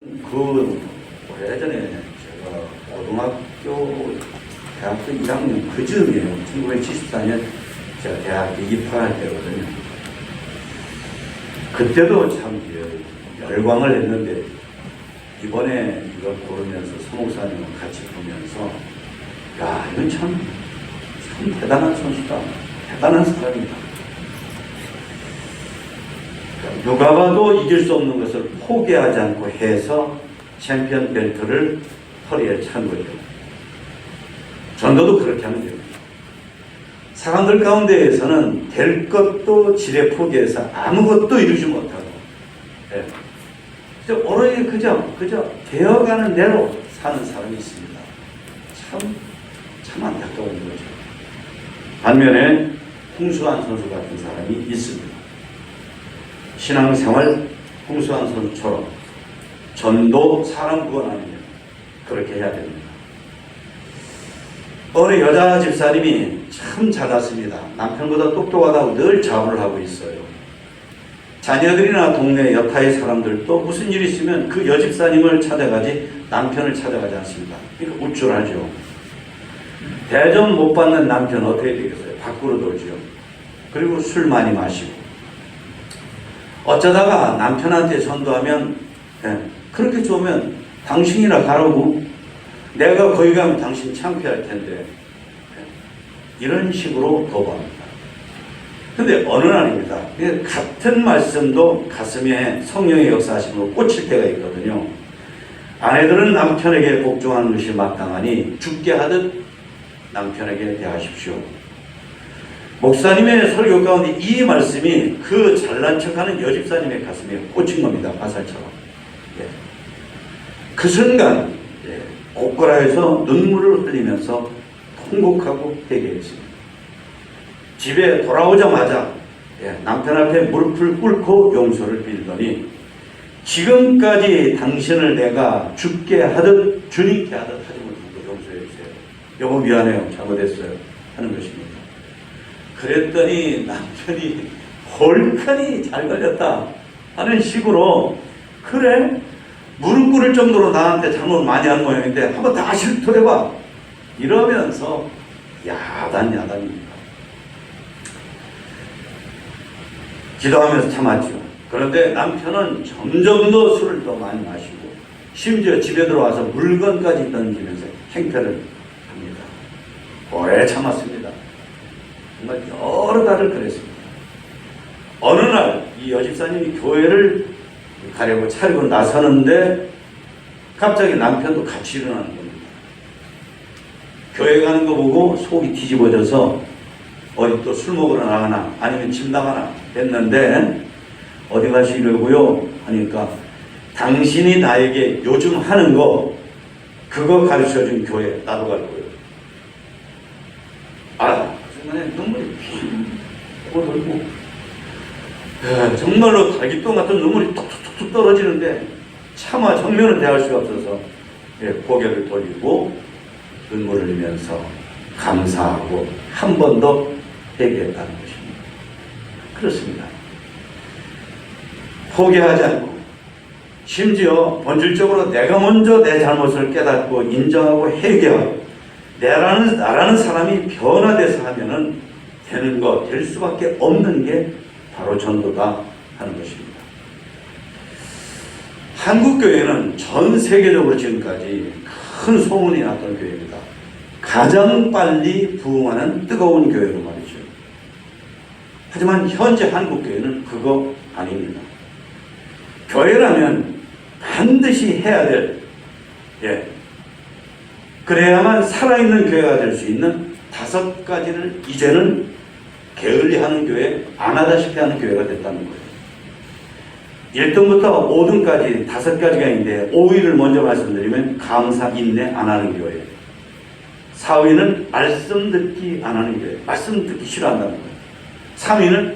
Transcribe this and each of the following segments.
그 오래전에 제가 고등학교, 대학교 1학년 그 즈음이에요. 1974년 제가 대학에 입학할 때거든요. 그때도 참 열광을 했는데 이번에 이걸 보면서 서목사님을 같이 보면서 야, 이건 참 대단한 선수다. 대단한 사람이다. 누가 봐도 이길 수 없는 것을 포기하지 않고 해서 챔피언 벨트를 허리에 찬 거죠. 전도도 그렇게 하면 됩니다. 사람들 가운데에서는 될 것도 지레 포기해서 아무것도 이루지 못하고, 오로지 그저 되어가는 대로 사는 사람이 있습니다. 참 안타까운 거죠. 반면에 홍수환 선수 같은 사람이 있습니다. 신앙생활 홍수환 선수처럼 전도 사람 구원하는 일, 그렇게 해야 됩니다. 어느 여자 집사님이 참 잘났습니다. 남편보다 똑똑하다고 늘 자부를 하고 있어요. 자녀들이나 동네 여타의 사람들도 무슨 일이 있으면 그 여집사님을 찾아가지 남편을 찾아가지 않습니다. 그러니까 우쭐하죠. 대접 못 받는 남편 어떻게 되겠어요? 밖으로 돌죠. 그리고 술 많이 마시고. 어쩌다가 남편한테 전도하면 그렇게 좋으면 당신이나 가라고, 내가 거기 가면 당신 창피할 텐데, 이런 식으로 도발합니다. 근데 어느 날입니다. 같은 말씀도 가슴에 성령의 역사하심으로 꽂힐 때가 있거든요. 아내들은 남편에게 복종하는 것이 마땅하니 죽게 하듯 남편에게 대하십시오. 목사님의 설교 가운데 이 말씀이 그 잘난 척하는 여집사님의 가슴에 꽂힌 겁니다. 화살처럼. 그 순간 옷가라에서 눈물을 흘리면서 통곡하고 회개했습니다. 집에 돌아오자마자 남편 앞에 무릎을 꿇고 용서를 빌더니, 지금까지 당신을 내가 죽게 하듯 주님께 하듯 하지 못한 거 용서해 주세요. 여보 미안해요. 잘못했어요. 하는 것입니다. 그랬더니 남편이 홀카니 잘 걸렸다 하는 식으로, 그래? 무릎 꿇을 정도로 나한테 잘못 많이 한 모양인데 한번 다시 실토해봐. 이러면서 야단입니다. 기도하면서 참았죠. 그런데 남편은 점점 더 술을 더 많이 마시고 심지어 집에 들어와서 물건까지 던지면서 행패를 합니다. 오래 참았습니다. 정말 여러 달을 그랬습니다. 어느 날 이 여집사님이 교회를 가려고 차리고 나서는데 갑자기 남편도 같이 일어나는 겁니다. 교회 가는 거 보고 속이 뒤집어져서 어디 또 술 먹으러 나가나 아니면 집 나가나 했는데, 어디 가시려고요? 하니까 당신이 나에게 요즘 하는 거 그거 가르쳐준 교회 나도 갈 거예요. 순간에 눈물이 픽 오르고, 정말로 달기똥 같은 눈물이 툭툭툭 떨어지는데 차마 정면을 대할 수가 없어서 고개를 돌리고 눈물을 흘리면서 감사하고 한 번 더 회개했다는 것입니다. 그렇습니다. 포기하지 않고, 심지어 본질적으로 내가 먼저 내 잘못을 깨닫고 인정하고 회개하고 나라는 사람이 변화돼서 하면은 되는 거, 될 수밖에 없는 게 바로 전도다 하는 것입니다. 한국교회는 전 세계적으로 지금까지 큰 소문이 났던 교회입니다. 가장 빨리 부흥하는 뜨거운 교회로 말이죠. 하지만 현재 한국교회는 그거 아닙니다. 교회라면 반드시 해야 될, 그래야만 살아있는 교회가 될 수 있는 5가지를 이제는 게을리하는 교회, 안 하다시피 하는 교회가 됐다는 거예요. 1등부터 5등까지 5가지가 있는데, 5위를 먼저 말씀드리면 감사, 인내 안 하는 교회. 4위는 말씀 듣기 안 하는 교회, 말씀 듣기 싫어한다는 거예요. 3위는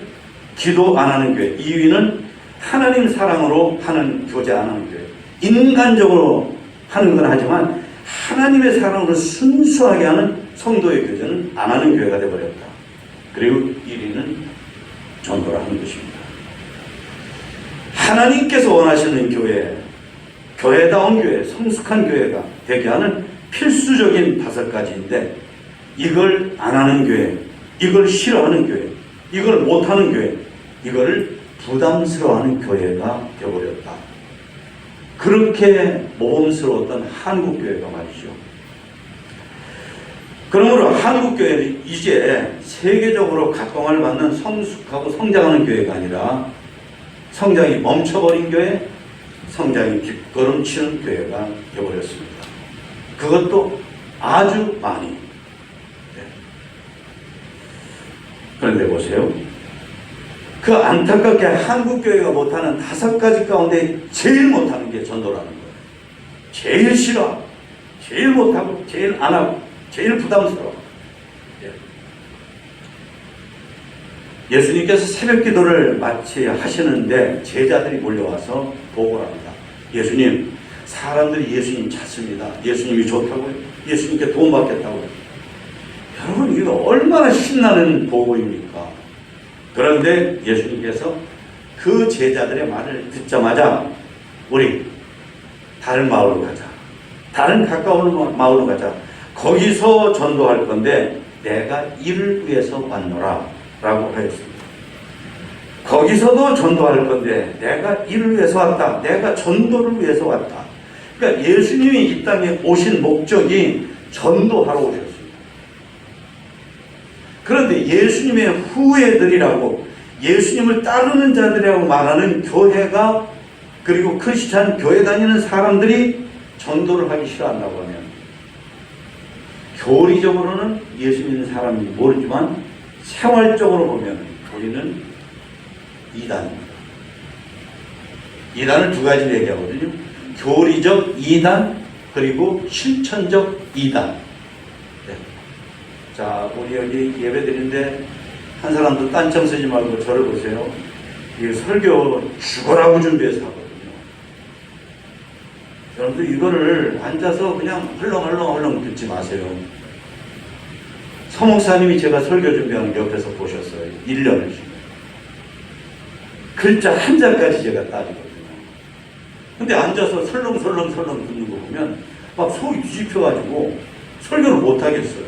기도 안 하는 교회. 2위는 하나님 사랑으로 하는 교제 안 하는 교회. 인간적으로 하는 건 하지만 하나님의 사랑으로 순수하게 하는 성도의 교제는 안 하는 교회가 되어버렸다. 그리고 1위는 전도를 하는 것입니다. 하나님께서 원하시는 교회, 교회다운 교회, 성숙한 교회가 되게 하는 필수적인 5가지인데, 이걸 안 하는 교회, 이걸 싫어하는 교회, 이걸 못하는 교회, 이거를 부담스러워하는 교회가 되어버렸다. 그렇게 모범스러웠던 한국교회가 말이죠. 그러므로 한국교회는 이제 세계적으로 각광을 받는 성숙하고 성장하는 교회가 아니라 성장이 멈춰버린 교회, 성장이 뒷걸음치는 교회가 되어버렸습니다. 그것도 아주 많이. 네. 그런데 보세요. 그 안타깝게 한국교회가 못하는 5가지 가운데 제일 못하는 게 전도라는 거예요. 제일 싫어, 제일 못하고, 제일 안 하고, 제일 부담스러워. 예수님께서 새벽 기도를 마치 하시는데 제자들이 몰려와서 보고를 합니다. 예수님, 사람들이 예수님 찾습니다. 예수님이 좋다고요? 예수님께 도움 받겠다고요? 여러분, 이거 얼마나 신나는 보고입니까? 그런데 예수님께서 그 제자들의 말을 듣자마자 우리 다른 마을로 가자. 다른 가까운 마을로 가자. 거기서 전도할 건데 내가 이를 위해서 왔노라 라고 하였습니다. 거기서도 전도할 건데 내가 이를 위해서 왔다. 내가 전도를 위해서 왔다. 그러니까 예수님이 이 땅에 오신 목적이 전도하러 오셨습니다. 그런데 예수님의 후예들이라고, 예수님을 따르는 자들이라고 말하는 교회가, 그리고 크리스찬 교회 다니는 사람들이 전도를 하기 싫어한다고 하면, 교리적으로는 예수 믿는 사람이 모르지만 생활적으로 보면 우리는 이단입니다. 이단을 2가지로 얘기하거든요. 교리적 이단, 그리고 실천적 이단. 네. 자, 우리 여기 예배 드리는데 한 사람도 딴청 쓰지 말고 저를 보세요. 이 설교 죽어라고 준비해서 하거든요. 여러분들 이거를 앉아서 그냥 헐렁헐렁 듣지 마세요. 서목사님이 제가 설교 준비하는 게 옆에서 보셨어요. 1년을. 글자 한자까지 제가 따지거든요. 근데 앉아서 설렁설렁 듣는 거 보면 막 속이 뒤집혀가지고 설교를 못하겠어요.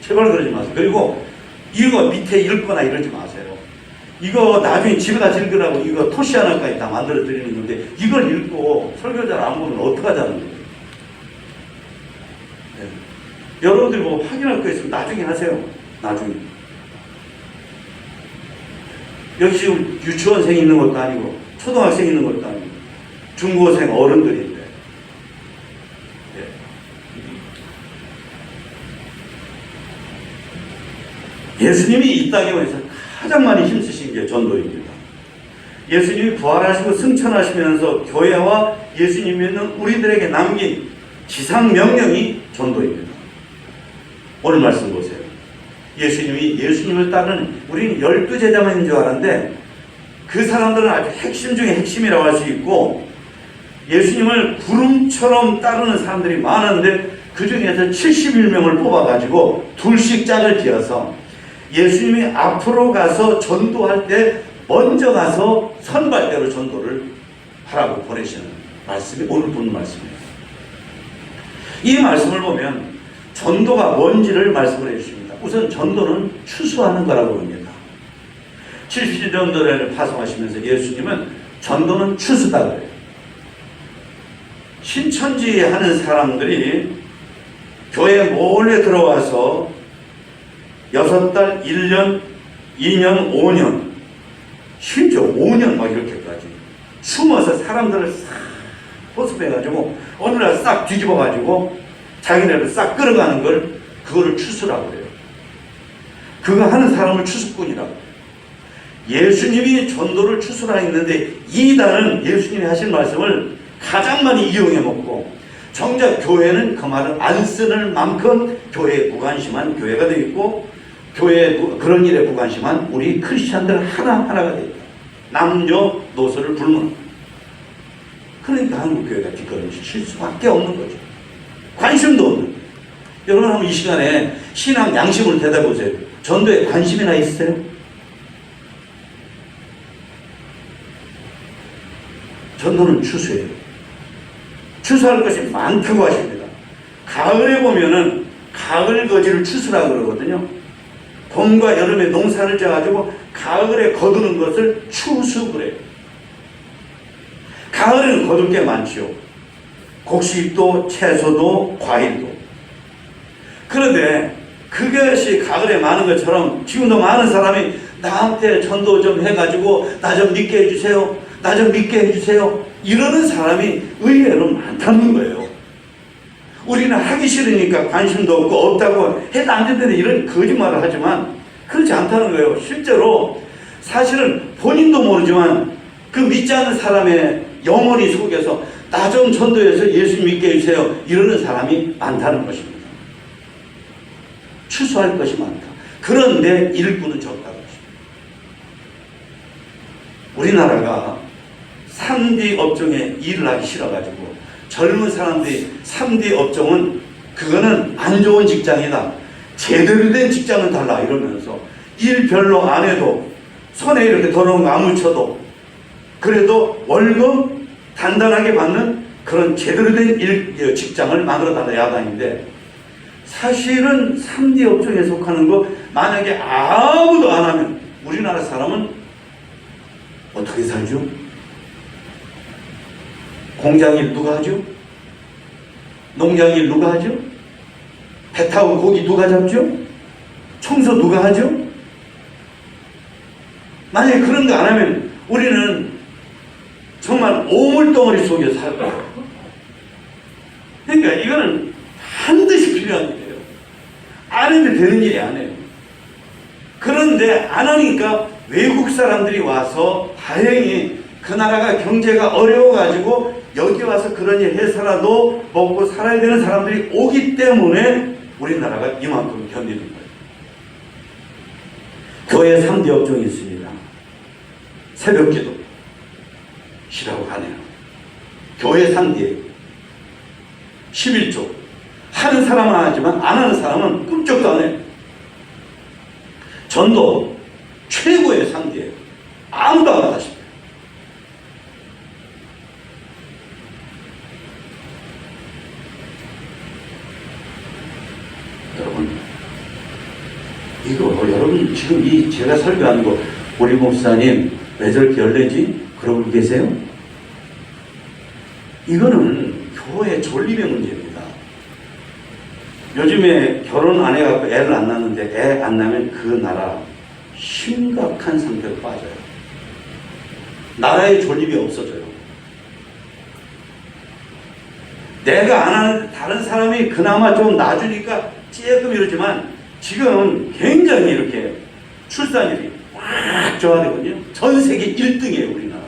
제발 그러지 마세요. 그리고 이거 밑에 읽거나 이러지 마세요. 이거 나중에 집에 가서 읽으라고 이거 토시 하나까지 다 만들어 드리는 건데 이걸 읽고 설교자를 안 보면 어떡하자는 거예요. 네. 여러분들이 뭐 확인할 거 있으면 나중에 하세요. 나중에. 여기 지금 유치원생 있는 것도 아니고 초등학생 있는 것도 아니고 중고생 어른들인데. 네. 예수님이 이 땅에 오셔서 가장 많이 힘쓰신 게 전도입니다. 예수님이 부활하시고 승천하시면서 교회와 예수님 믿는 우리들에게 남긴 지상명령이 전도입니다. 오늘 말씀 보세요. 예수님을 따르는, 우리는 12제자만인 줄 알았는데 그 사람들은 아주 핵심 중에 핵심이라고 할 수 있고, 예수님을 구름처럼 따르는 사람들이 많았는데 그 중에서 71명을 뽑아가지고 둘씩 짝을 지어서 예수님이 앞으로 가서 전도할 때 먼저 가서 선발대로 전도를 하라고 보내시는 말씀이 오늘 본 말씀입니다. 이 말씀을 보면 전도가 뭔지를 말씀을 해주십니다. 우선 전도는 추수하는 거라고 합니다. 70년도를 파송하시면서 예수님은 전도는 추수다 그래요. 신천지 하는 사람들이 교회에 몰래 들어와서 6달, 1년, 2년, 5년, 심지어 5년 막 이렇게까지 숨어서 사람들을 싹 포섭해가지고 어느 날 싹 뒤집어가지고 자기네를 싹 끌어가는 걸, 그거를 추수라고 그래요. 그거 하는 사람을 추수꾼이라고. 예수님이 전도를 추수라 했는데 이단은 예수님이 하신 말씀을 가장 많이 이용해 먹고, 정작 교회는 그 말을 안 쓰는 만큼 교회에 무관심한 교회가 되어 있고, 교회에 그런 일에 무관심한 우리 크리스찬들 하나하나가 되어 있다. 남녀노소를 불문하고. 그러니까 한국교회가 뒷걸음질 수밖에 없는 거죠. 관심도 없는 거예요. 여러분 한번 이 시간에 신앙 양심을 대답해보세요. 전도에 관심이나 있어요? 전도는 추수예요. 추수할 것이 많다고 하십니다. 가을에 보면은 가을 거지를 추수라고 그러거든요. 봄과 여름에 농사를 져가지고 가을에 거두는 것을 추수 그래요. 가을에는 거둘 게 많지요. 곡식도 채소도 과일도. 그런데 그것이 가을에 많은 것처럼 지금도 많은 사람이 나한테 전도 좀 해가지고 나 좀 믿게 해주세요. 나 좀 믿게 해주세요. 이러는 사람이 의외로 많다는 거예요. 우리는 하기 싫으니까 관심도 없고 없다고 해도 안 된다는 이런 거짓말을 하지만 그렇지 않다는 거예요. 실제로 사실은 본인도 모르지만 그 믿지 않는 사람의 영혼이 속에서 나 좀 전도해서 예수 믿게 해주세요. 이러는 사람이 많다는 것입니다. 추수할 것이 많다. 그런데 일꾼은 적다는 것입니다. 우리나라가 3D 업종에 일을 하기 싫어가지고 젊은 사람들이 3D 업종은 그거는 안 좋은 직장이다. 제대로 된 직장은 달라 이러면서 일 별로 안 해도 손에 이렇게 더러운 거 안 묻혀도 그래도 월급 단단하게 받는 그런 제대로 된 직장을 만들어달라 야단인데 사실은 3D 업종에 속하는 거 만약에 아무도 안 하면 우리나라 사람은 어떻게 살죠? 공장일 누가 하죠? 농장일 누가 하죠? 배 타고 고기 누가 잡죠? 청소 누가 하죠? 만약에 그런 거 안 하면 우리는 정말 오물덩어리 속에 살 거예요. 그러니까 이거는 반드시 필요한 일이에요. 안 하면 되는 일이 아니에요. 그런데 안 하니까 외국 사람들이 와서 다행히 그 나라가 경제가 어려워가지고 여기 와서 그런 일 해서라도 먹고 살아야 되는 사람들이 오기 때문에 우리나라가 이만큼 견디는 거예요. 교회 3대 업종이 있습니다. 새벽기도 시라고 하네요. 교회 3대 11조 하는 사람은 하지만 안 하는 사람은 꿈쩍도 안 해요. 전도 최고의 3대예요. 아무도 안 하다시피. 여러분 이거 여러분 지금 이 제가 설교하는 거 우리 목사님 왜 저렇게 열내지? 그러고 계세요? 이거는 교회 존립의 문제입니다. 요즘에 결혼 안 해갖고 애를 안 낳는데 애 안 낳으면 그 나라 심각한 상태로 빠져요. 나라의 존립이 없어져요. 내가 안 하는데 다른 사람이 그나마 좀 놔주니까 조금 이러지만 지금 굉장히 이렇게 출산율이 확 좋아되거든요. 전 세계 1등이에요 우리나라.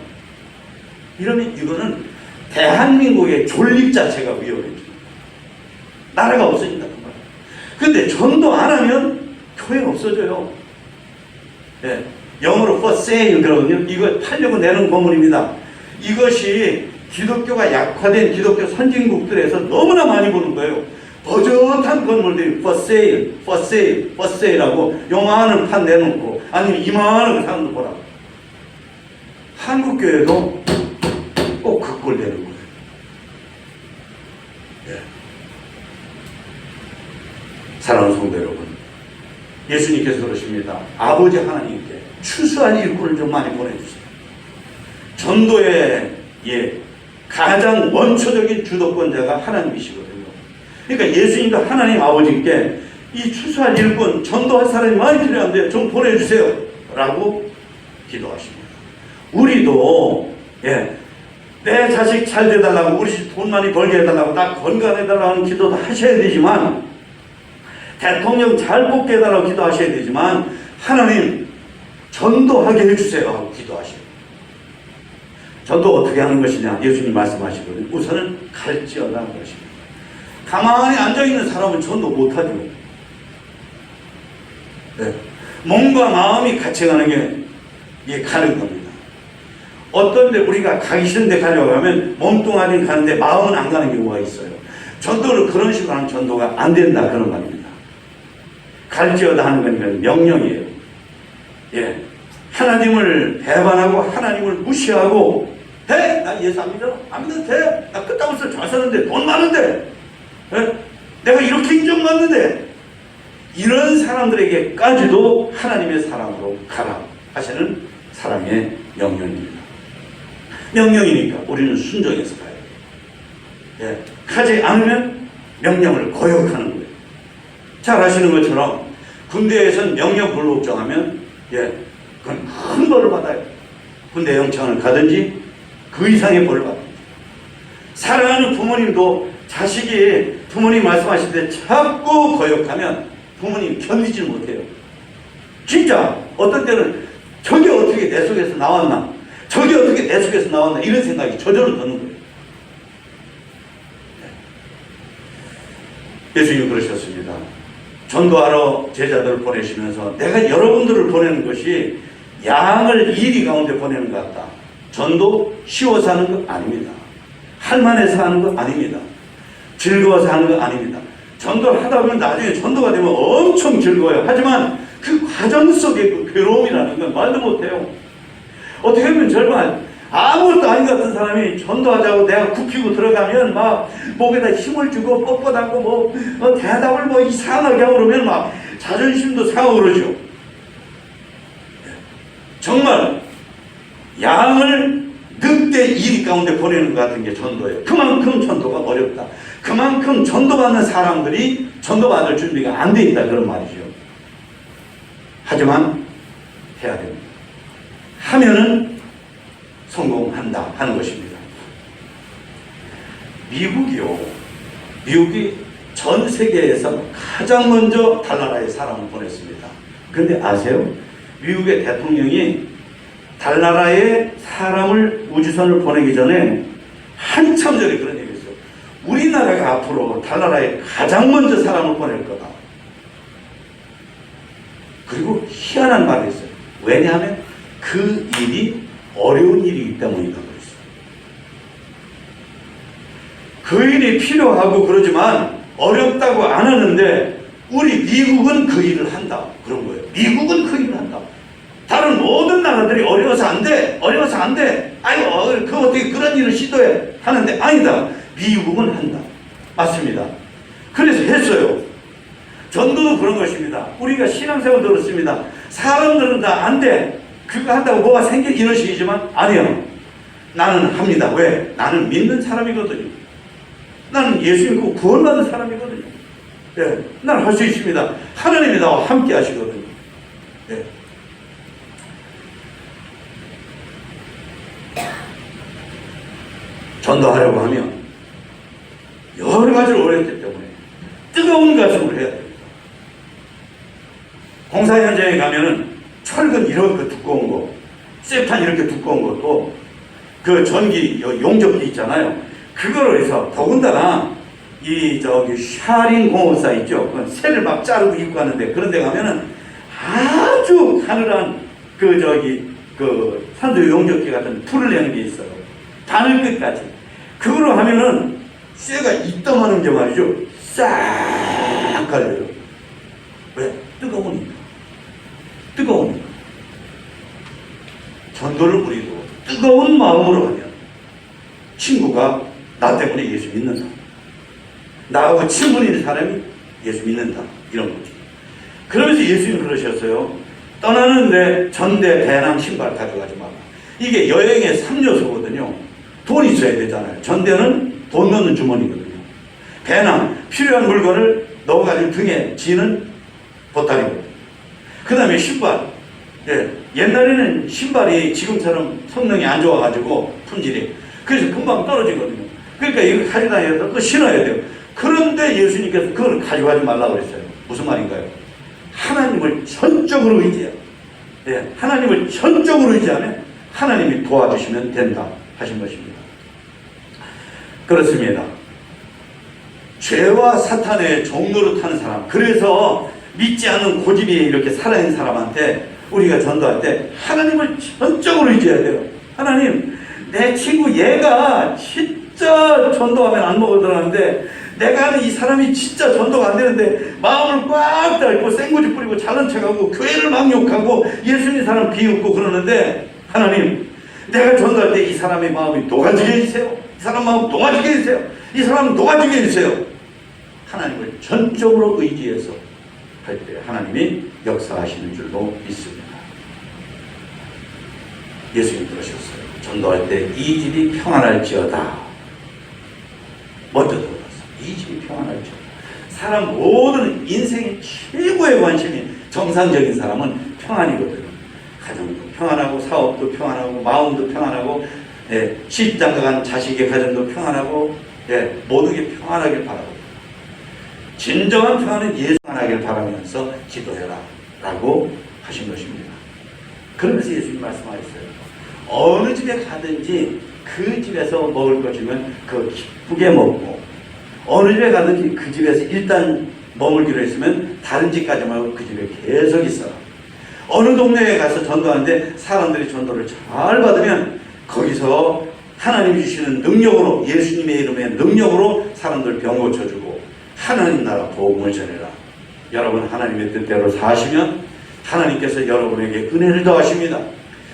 이러면 이거는 대한민국의 존립 자체가 위험해져요. 나라가 없어진다는 거예요. 근데 전도 안 하면 교회가 없어져요. 네. 영어로 for sale 그러거든요. 이거 팔려고 내는 건물입니다. 이것이 기독교가 약화된 기독교 선진국들에서 너무나 많이 보는 거예요. 버젓한 건물들이 for sale, for sale, for sale하고 요만한 판 내놓고 아니면 이만한 사람도 보라고. 한국교회도 꼭 그 꼴 되는 거예요. 네. 사랑하는 성도 여러분, 예수님께서 그러십니다. 아버지 하나님께 추수한 일꾼을 좀 많이 보내주세요. 전도의 가장 원초적인 주도권자가 하나님이시거든요. 그러니까 예수님도 하나님 아버지께 이 추수한 일꾼, 전도할 사람이 많이 필요한데 좀 보내주세요 라고 기도하십니다. 우리도 내 자식 잘 돼달라고, 우리 집 돈 많이 벌게 해달라고, 나 건강해달라고 하는 기도도 하셔야 되지만, 대통령 잘 뽑게 해달라고 기도하셔야 되지만, 하나님 전도하게 해주세요 하고 기도하셔요. 전도 어떻게 하는 것이냐? 예수님 말씀하시거든요. 우선은 갈지어다 하는 것입니다. 가만히 앉아있는 사람은 전도 못하죠. 네. 몸과 마음이 같이 가는 게 가는 겁니다. 어떤 데 우리가 가기 싫은 데 가려고 하면 몸뚱아리는 가는데 마음은 안 가는 경우가 있어요. 전도를 그런 식으로 하는 전도가 안 된다 그런 말입니다. 갈지어다 하는 건 명령이에요. 하나님을 배반하고 하나님을 무시하고 돼! 나 예수 안 믿어? 안 믿어도 돼! 나 끝장없어 잘 사는데 돈 많은데 에? 내가 이렇게 인정받는데 이런 사람들에게까지도 하나님의 사랑으로 가라 하시는 사랑의 명령입니다. 명령이니까 우리는 순종해서 가요. 예, 가지 않으면 명령을 거역하는 거예요. 잘 아시는 것처럼 군대에선 명령 불복종하면 그건 큰 벌을 받아요. 군대 영창을 가든지 그 이상의 벌을 받아요. 사랑하는 부모님도 자식이 부모님 말씀하실 때 자꾸 거역하면 부모님 견디지 못해요. 진짜 어떤 때는 저게 어떻게 내 속에서 나왔나, 저게 어떻게 내 속에서 나왔나 이런 생각이 저절로 드는 거예요. 예수님이 그러셨습니다. 전도하러 제자들을 보내시면서 내가 여러분들을 보내는 것이 양을 이리 가운데 보내는 것 같다. 전도 쉬워서 하는 것 아닙니다. 할만해서 하는 것 아닙니다. 즐거워서 하는 것 아닙니다. 전도를 하다 보면 나중에 전도가 되면 엄청 즐거워요. 하지만 그 과정 속에 그 괴로움이라는 건 말도 못해요. 어떻게 보면 정말 아무것도 아닌 것 같은 사람이 전도하자고 내가 굽히고 들어가면 막 목에다 힘을 주고 뻣뻣하고 대답을 이상하게 하고 그러면 막 자존심도 상하고 그러죠. 정말 양을 늑대 이리 가운데 보내는 것 같은 게 전도예요. 그만큼 전도가 어렵다. 그만큼 전도받는 사람들이 전도받을 준비가 안 돼 있다 그런 말이죠. 하지만 해야 됩니다. 하면은 성공한다 하는 것입니다. 미국이 전 세계에서 가장 먼저 달나라에 사람을 보냈습니다. 그런데 아세요? 미국의 대통령이 달나라에 사람을 우주선을 보내기 전에 한참 전에 그런 얘기 했어요. 우리나라가 앞으로 달나라에 가장 먼저 사람을 보낼 거다. 그리고 희한한 말을 했어요. 왜냐하면 그 일이 어려운 일이기 때문이다 그랬어요. 그 일이 필요하고 그러지만 어렵다고 안 하는데 우리 미국은 그 일을 한다 그런 거예요. 미국은 그 일을 한다. 다른 모든 나라들이 어려워서 안 돼, 어려워서 안 돼. 아이고, 그 어떻게 그런 일을 시도해 하는데 아니다. 미국은 한다. 맞습니다. 그래서 했어요. 전도도 그런 것입니다. 우리가 신앙생활 들었습니다. 사람들은 다 안 돼. 그거 한다고 뭐가 생겨 이런 식이지만 아니요. 나는 합니다. 왜? 나는 믿는 사람이거든요. 나는 예수 믿고 구원받은 사람이거든요. 예, 나는 할 수 있습니다. 하나님이 나와 함께 하시거든요. 예. 전도하려고 하면 여러 가지를 어렵기 때문에 뜨거운 가슴으로 해야 됩니다. 공사 현장에 가면은 철근 이렇게 두꺼운 거, 쇠판 이렇게 두꺼운 것도 그 전기 용접기 있잖아요. 그거를 해서 더군다나 샤링 공업사 있죠. 그 쇠를 막 자르고 입고 하는데 그런 데 가면은 아주 가늘한 그 산소 용접기 같은 풀을 내는 게 있어요. 바늘 끝까지. 그거로 하면은 쇠가 이따만한 게 말이죠. 싹 갈려요. 왜? 뜨거우니까. 전도를 우리도 뜨거운 마음으로 하면 친구가 나 때문에 예수 믿는다. 나하고 친분인 사람이 예수 믿는다. 이런 거죠. 그러면서 예수님이 그러셨어요. 떠나는데 전대, 배낭, 신발 가져가지 마라. 이게 여행의 3요소거든요. 돈이 있어야 되잖아요. 전대는 돈 넣는 주머니거든요. 배낭, 필요한 물건을 넣어가지고 등에 지는 보따리거든요. 그 다음에 신발. 예, 옛날에는 신발이 지금처럼 성능이 안 좋아가지고 품질이 그래서 금방 떨어지거든요. 그러니까 이걸 가져다녀서 또 신어야 돼요. 그런데 예수님께서 그걸 가져가지 말라고 그랬어요. 무슨 말인가요? 하나님을 전적으로 의지해요. 예, 하나님을 전적으로 의지하면 하나님이 도와주시면 된다 하신 것입니다. 그렇습니다. 죄와 사탄의 종로를 타는 사람, 그래서 믿지 않는 고집이 이렇게 살아있는 사람한테 우리가 전도할 때 하나님을 전적으로 의지해야 돼요. 하나님, 내 친구 얘가 진짜 전도하면 안 먹어들었는데 내가 아는 이 사람이 진짜 전도가 안 되는데 마음을 꽉 닫고 생고지 뿌리고 잘난 척하고 교회를 막 욕하고 예수님 사람 비웃고 그러는데 하나님, 내가 전도할 때 이 사람의 마음이 녹아지게 해주세요. 이 사람 마음 녹아지게 해주세요. 이 사람 녹아지게 해주세요. 하나님을 전적으로 의지해서 할 때 하나님이 역사하시는 줄로 믿습니다. 예수님 그러셨어요. 전도할 때 이 집이 평안할지어다. 먼저 들어갔어요. 이 집이 평안할지어다. 사람 모든 인생의 최고의 관심이 정상적인 사람은 평안이거든요. 가정도 평안하고 사업도 평안하고 마음도 평안하고 시집장가 간 자식의 가정도 평안하고 모든 게 평안하길 바라고 진정한 평안은 예수 평안하길 바라면서 기도해라 라고 하신 것입니다. 그러면서 예수님 말씀하셨어요. 어느 집에 가든지 그 집에서 먹을 것 주면 그거 기쁘게 먹고 어느 집에 가든지 그 집에서 일단 머물기로 했으면 다른 집까지 말고 그 집에 계속 있어라. 어느 동네에 가서 전도하는데 사람들이 전도를 잘 받으면 거기서 하나님 주시는 능력으로 예수님의 이름의 능력으로 사람들 병 고쳐주고 하나님 나라 복음을 전해라. 여러분 하나님의 뜻대로 사시면 하나님께서 여러분에게 은혜를 더하십니다.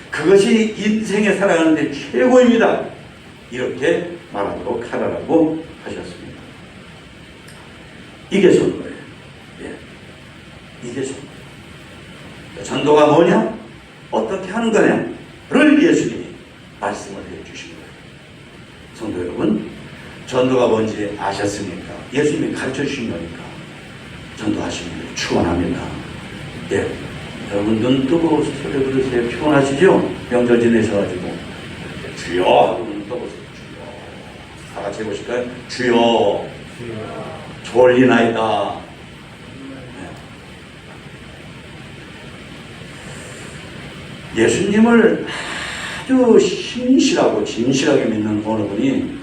그것이 인생에 살아가는데 최고입니다. 이렇게 말하도록 하라고 하셨습니다. 이게 전도예요. 이게 전도. 전도가 뭐냐? 어떻게 하는 거냐를 예수님이 말씀을 해주신 거예요. 성도 여러분, 전도가 뭔지 아셨습니까? 예수님이 가르쳐 주신 거니까 전도하시는 걸 축원합니다. 여러분 눈 뜨고 소리 부르세요. 피곤하시죠? 명절 지내셔가지고 주여 하고 눈 떠보세요. 주여. 다 같이 해보실까요? 주여. 졸리나이다. 예수님을 아주 신실하고 진실하게 믿는 어느 분이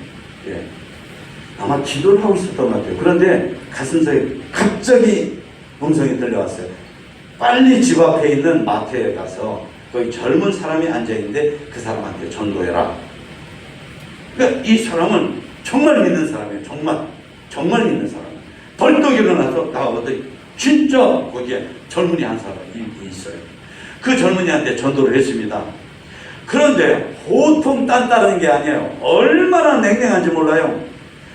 아마 기도를 하고 있었던 것 같아요. 그런데 가슴속에 갑자기 음성이 들려왔어요. 빨리 집 앞에 있는 마트에 가서 거기 젊은 사람이 앉아있는데 그 사람한테 전도해라. 그러니까 이 사람은 정말 믿는 사람이에요. 정말 믿는 사람. 벌떡 일어나서 나가보더니 진짜 거기에 젊은이 한 사람이 있어요. 그 젊은이한테 전도를 했습니다. 그런데 보통 딴따르는 게 아니에요. 얼마나 냉랭한지 몰라요.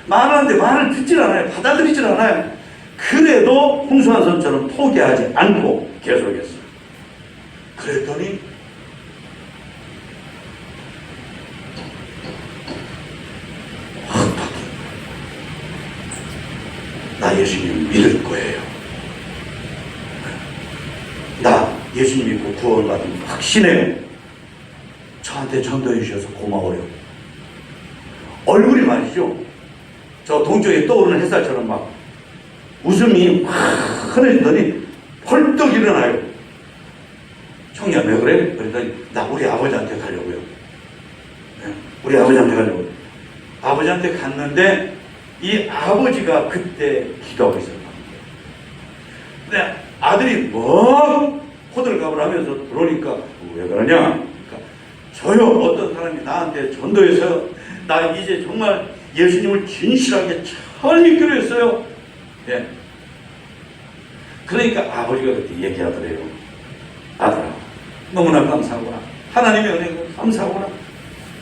말하는데 말을 듣질 않아요. 받아들이질 않아요. 그래도 홍수환 선처럼 포기하지 않고 계속했어요. 그랬더니 확 바뀌어요. 나 예수님 믿을 거예요. 나 예수님 믿고 구원받은 확신해요. 저한테 전도해 주셔서 고마워요. 얼굴이 말이죠. 저 동쪽에 떠오르는 햇살처럼 막 웃음이 확 흐려지더니 펄떡 일어나요. 청년 왜 그래? 그랬더니 나 우리 아버지한테 가려고요. 우리 아버지한테 가려고요. 아버지한테 갔는데 이 아버지가 그때 기도하고 있었단 말이에요. 근데 아들이 뭐 호들갑을 하면서 들어오니까 왜 그러냐? 그러니까 저요 어떤 사람이 나한테 전도해서 나 이제 정말 예수님을 진실하게 잘 믿기로 했어요. 그러니까 아버지가 그때 얘기하더래요. 아들아 너무나 감사하구나. 하나님의 은혜가 감사하구나.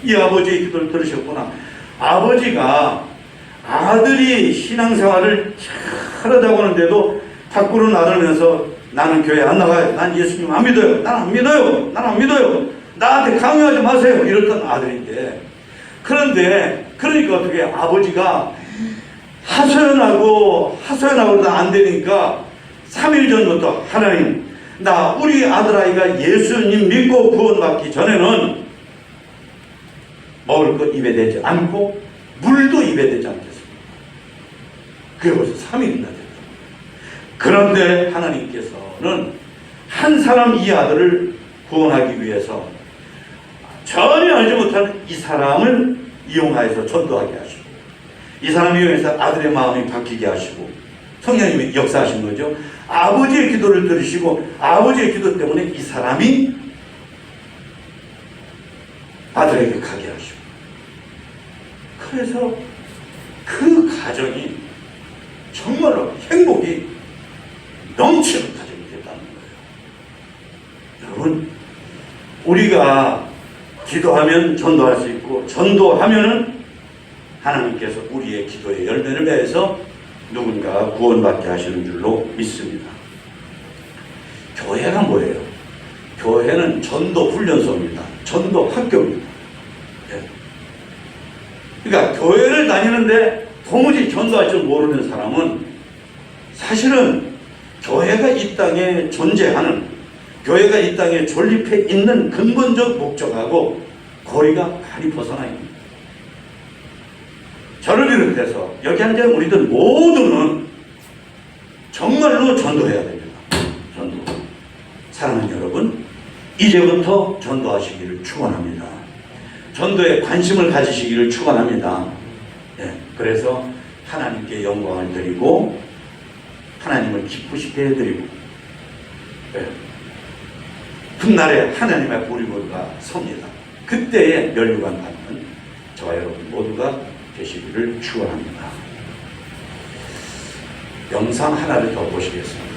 이 아버지의 기도를 들으셨구나. 아버지가 아들이 신앙생활을 잘하다고 하는데도 밖으로 나들면서 나는 교회 안 나가요. 난 예수님 안 믿어요. 난 안 믿어요. 난 안 믿어요. 나한테 강요하지 마세요. 이랬던 아들인데 그러니까 어떻게 아버지가 하소연하고 안 되니까 3일 전부터 하나님 나 우리 아들아이가 예수님 믿고 구원받기 전에는 먹을 것 입에 대지 않고 물도 입에 대지 않겠습니다. 그게 벌써 3일이나 됐다. 그런데 하나님께서는 한 사람 이 아들을 구원하기 위해서 전혀 알지 못하는 이 사람을 이용하여서 전도하게 하시고 이 사람을 이용해서 아들의 마음이 바뀌게 하시고 성령님이 역사하신 거죠. 아버지의 기도를 들으시고 아버지의 기도 때문에 이 사람이 아들에게 가게 하시고 그래서 그 가정이 정말로 행복이 넘치는 가정이 됐다는 거예요. 여러분 우리가 기도하면 전도할 수 있고, 전도하면은 하나님께서 우리의 기도에 열매를 맺어서 누군가가 구원받게 하시는 줄로 믿습니다. 교회가 뭐예요? 교회는 전도 훈련소입니다. 전도 학교입니다. 예. 그러니까 교회를 다니는데 도무지 전도할 줄 모르는 사람은 사실은 교회가 이 땅에 존재하는, 교회가 이 땅에 존립해 있는 근본적 목적하고 거리가 많이 벗어나 있습니다. 저를 비롯해서 여기 앉은 우리들 모두는 정말로 전도해야 됩니다. 전도. 사랑하는 여러분, 이제부터 전도하시기를 축원합니다. 전도에 관심을 가지시기를 축원합니다. 예, 그래서 하나님께 영광을 드리고 하나님을 기쁘시게 해드리고, 예, 훗날에 하나님의 보리보리가 섭니다. 그때에 면류관 받는 저와 여러분 모두가 되시기를 축원합니다. 영상 하나를 더 보시겠습니다.